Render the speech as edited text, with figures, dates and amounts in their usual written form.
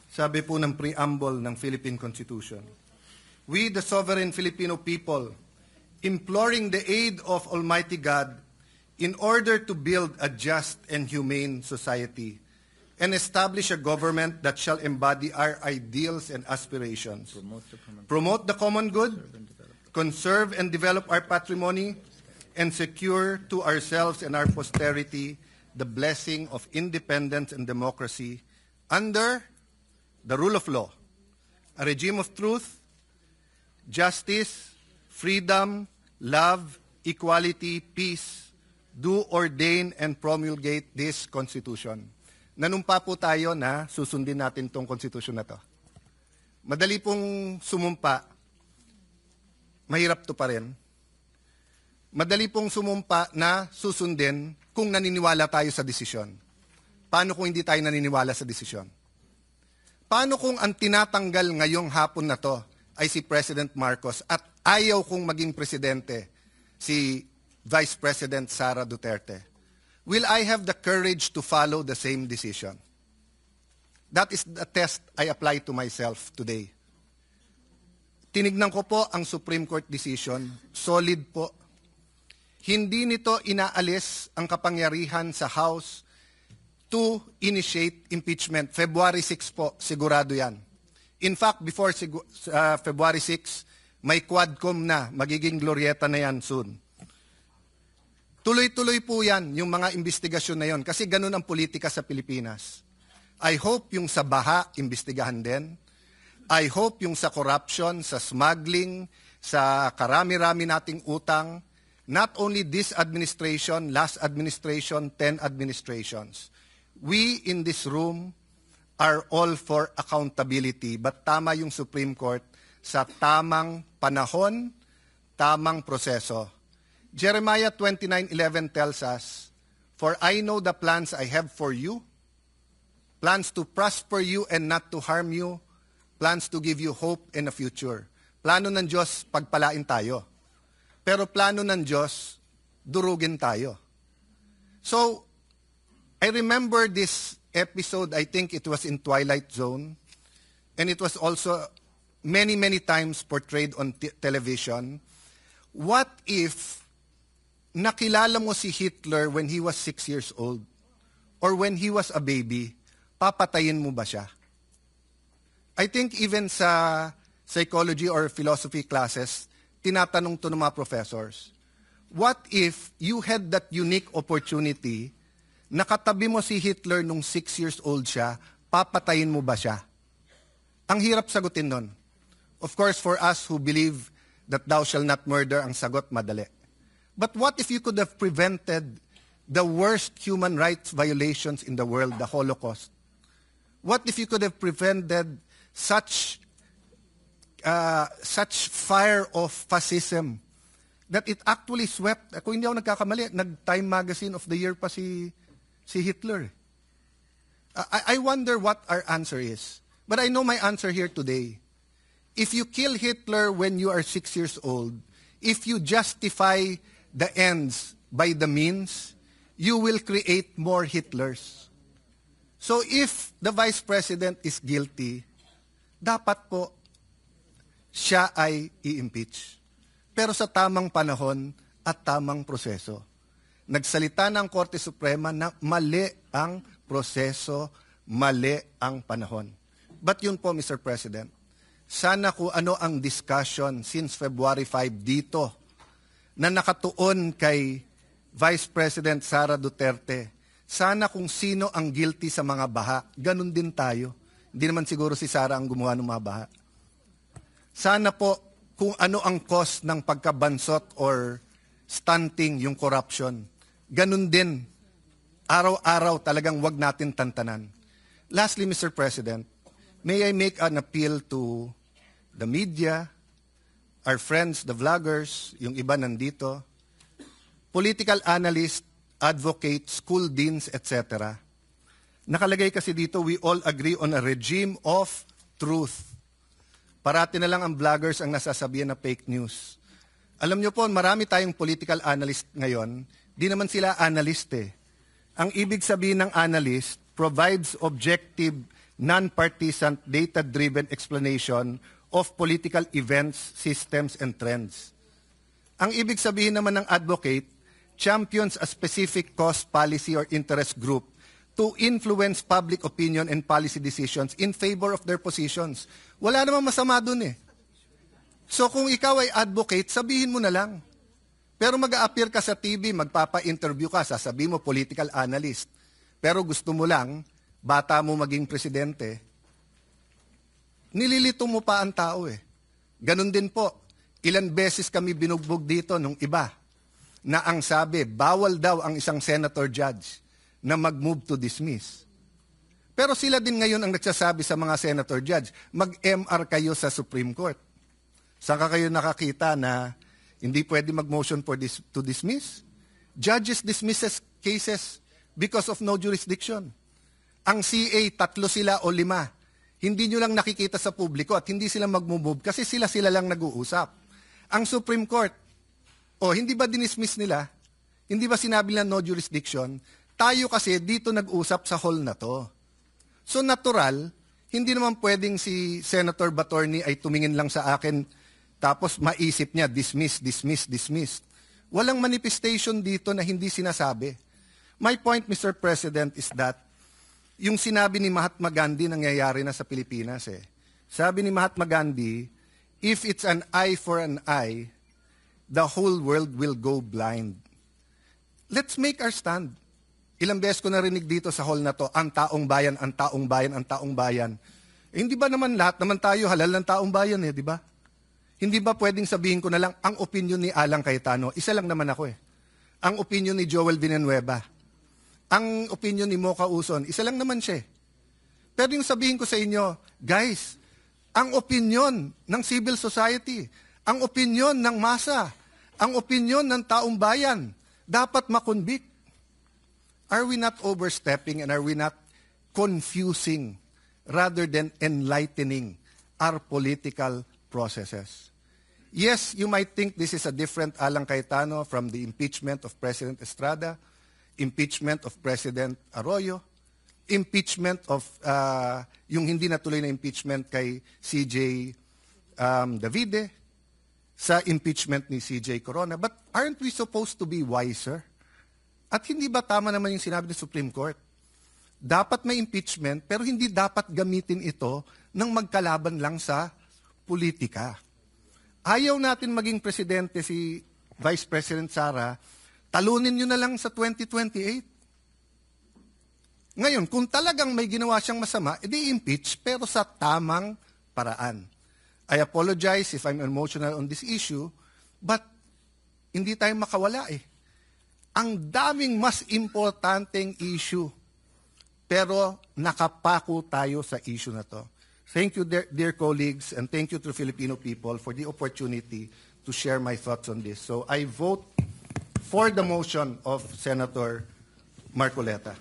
Sabi po ng preamble ng Philippine Constitution, "We, the sovereign Filipino people, imploring the aid of Almighty God in order to build a just and humane society and establish a government that shall embody our ideals and aspirations, promote the common good, conserve and develop our patrimony, and secure to ourselves and our posterity the blessing of independence and democracy under the rule of law, a regime of truth, justice, freedom, love, equality, peace, do ordain and promulgate this Constitution." Nanumpa po tayo na susundin natin itong Constitution na to. Madali pong sumumpa, mahirap to pa rin. Madali pong sumumpa na susundin kung naniniwala tayo sa desisyon. Paano kung hindi tayo naniniwala sa desisyon? Paano kung ang tinatanggal ngayong hapon na to ay si President Marcos at ayaw kong maging presidente si Vice President Sara Duterte? Will I have the courage to follow the same decision? That is the test I apply to myself today. Tinignan ko po ang Supreme Court decision, solid po. Hindi nito inaalis ang kapangyarihan sa House to initiate impeachment. February 6 po, sigurado yan. In fact, before February 6, may Quadcom na, magiging Glorieta na yan soon. Tuloy-tuloy po yan, yung mga investigasyon na yon, kasi ganun ang politika sa Pilipinas. I hope yung sa baha, imbestigahan din. I hope yung sa corruption, sa smuggling, sa karami-rami nating utang, not only this administration, last administration, 10 administrations. We in this room are all for accountability, but tama yung Supreme Court sa tamang panahon, tamang proseso. Jeremiah 29:11 tells us, "For I know the plans I have for you, plans to prosper you and not to harm you, plans to give you hope and a future." Plano ng Diyos, pagpalain tayo. Pero plano ng Diyos, durugin tayo. So, I remember this episode, I think it was in Twilight Zone, and it was also many, many times portrayed on television. What if nakilala mo si Hitler when he was 6 years old or when he was a baby, papatayin mo ba siya? I think even sa psychology or philosophy classes, tinatanong to ng mga professors, what if you had that unique opportunity, nakatabi mo si Hitler nung 6 years old siya, papatayin mo ba siya? Ang hirap sagutin nun. Of course, for us who believe that thou shall not murder, ang sagot madali. But what if you could have prevented the worst human rights violations in the world, the Holocaust? What if you could have prevented such fire of fascism that it actually swept, kung hindi ako nagkakamali, nag-Time Magazine of the Year pa si Hitler. I wonder what our answer is. But I know my answer here today. If you kill Hitler when you are 6 years old, if you justify the ends by the means, you will create more Hitlers. So if the Vice President is guilty, dapat po siya ay i-impeach. Pero sa tamang panahon at tamang proseso. Nagsalita ng Korte Suprema na mali ang proseso, mali ang panahon. But yun po, Mr. President, sana kung ano ang discussion since February 5 dito na nakatuon kay Vice President Sara Duterte, sana kung sino ang guilty sa mga baha, ganun din tayo. Hindi naman siguro si Sara ang gumawa ng mga baha. Sana po kung ano ang cause ng pagkabansot or stunting yung corruption, ganun din. Araw-araw talagang wag natin tantanan. Lastly, Mr. President, may I make an appeal to the media, our friends, the vloggers, yung iba nandito, political analysts, advocates, school deans, etc. Nakalagay kasi dito, we all agree on a regime of truth. Parati na lang ang vloggers ang nasasabihan na fake news. Alam nyo po, marami tayong political analyst ngayon, di naman sila analyst eh. Ang ibig sabihin ng analyst, provides objective non-partisan, data-driven explanation of political events, systems, and trends. Ang ibig sabihin naman ng advocate, champions a specific cause, policy, or interest group to influence public opinion and policy decisions in favor of their positions. Wala namang masama dun eh. So kung ikaw ay advocate, sabihin mo na lang. Pero mag-a-appear ka sa TV, magpapa-interview ka, sasabihin mo political analyst. Pero gusto mo lang, bata mo maging presidente, nililito mo pa ang tao eh. Ganon din po, ilan beses kami binugbog dito nung iba, na ang sabi, bawal daw ang isang senator judge na mag-move to dismiss. Pero sila din ngayon ang nagsasabi sa mga senator judge, mag-MR kayo sa Supreme Court. Saan ka kayo nakakita na hindi pwede mag-motion to dismiss? Judges dismisses cases because of no jurisdiction. Ang CA, 3 sila o 5. Hindi nyo lang nakikita sa publiko at hindi sila mag-move kasi sila lang nag-uusap. Ang Supreme Court, hindi ba dinismiss nila? Hindi ba sinabi nila no jurisdiction? Tayo kasi dito nag-usap sa hall na to. So natural, hindi naman pwedeng si Senator Batorni ay tumingin lang sa akin tapos maisip niya, dismiss, dismiss, dismiss. Walang manifestation dito na hindi sinasabi. My point, Mr. President, is that yung sinabi ni Mahatma Gandhi nangyayari na sa Pilipinas eh. Sabi ni Mahatma Gandhi, if it's an eye for an eye, the whole world will go blind. Let's make our stand. Ilang beses ko narinig dito sa hall na to, ang taong bayan, ang taong bayan, ang taong bayan. Hindi ba naman lahat naman tayo halal ng taong bayan eh, di ba? Hindi ba pwedeng sabihin ko na lang, ang opinion ni Alan Cayetano, isa lang naman ako eh. Ang opinion ni Joel Villanueva, ang opinion ni Mocha Uson, isa lang naman siya eh. Pero yung sabihin ko sa inyo, guys, ang opinion ng civil society, ang opinion ng masa, ang opinion ng taong bayan, dapat makonvict. Are we not overstepping and are we not confusing rather than enlightening our political processes? Yes, you might think this is a different Alan Cayetano from the impeachment of President Estrada, impeachment of President Arroyo, impeachment of, yung hindi natuloy na impeachment kay CJ Davide, sa impeachment ni CJ Corona. But aren't we supposed to be wiser? At hindi ba tama naman yung sinabi ng Supreme Court? Dapat may impeachment, pero hindi dapat gamitin ito ng magkalaban lang sa politika. Ayaw natin maging presidente si Vice President Sara, talunin nyo na lang sa 2028. Ngayon, kung talagang may ginawa siyang masama, edi impeach, pero sa tamang paraan. I apologize if I'm emotional on this issue, but hindi tayo makawala eh. Ang daming mas importanteng issue, pero nakapako tayo sa issue na to. Thank you, dear colleagues, and thank you to the Filipino people for the opportunity to share my thoughts on this. So I vote for the motion of Senator Marcoleta.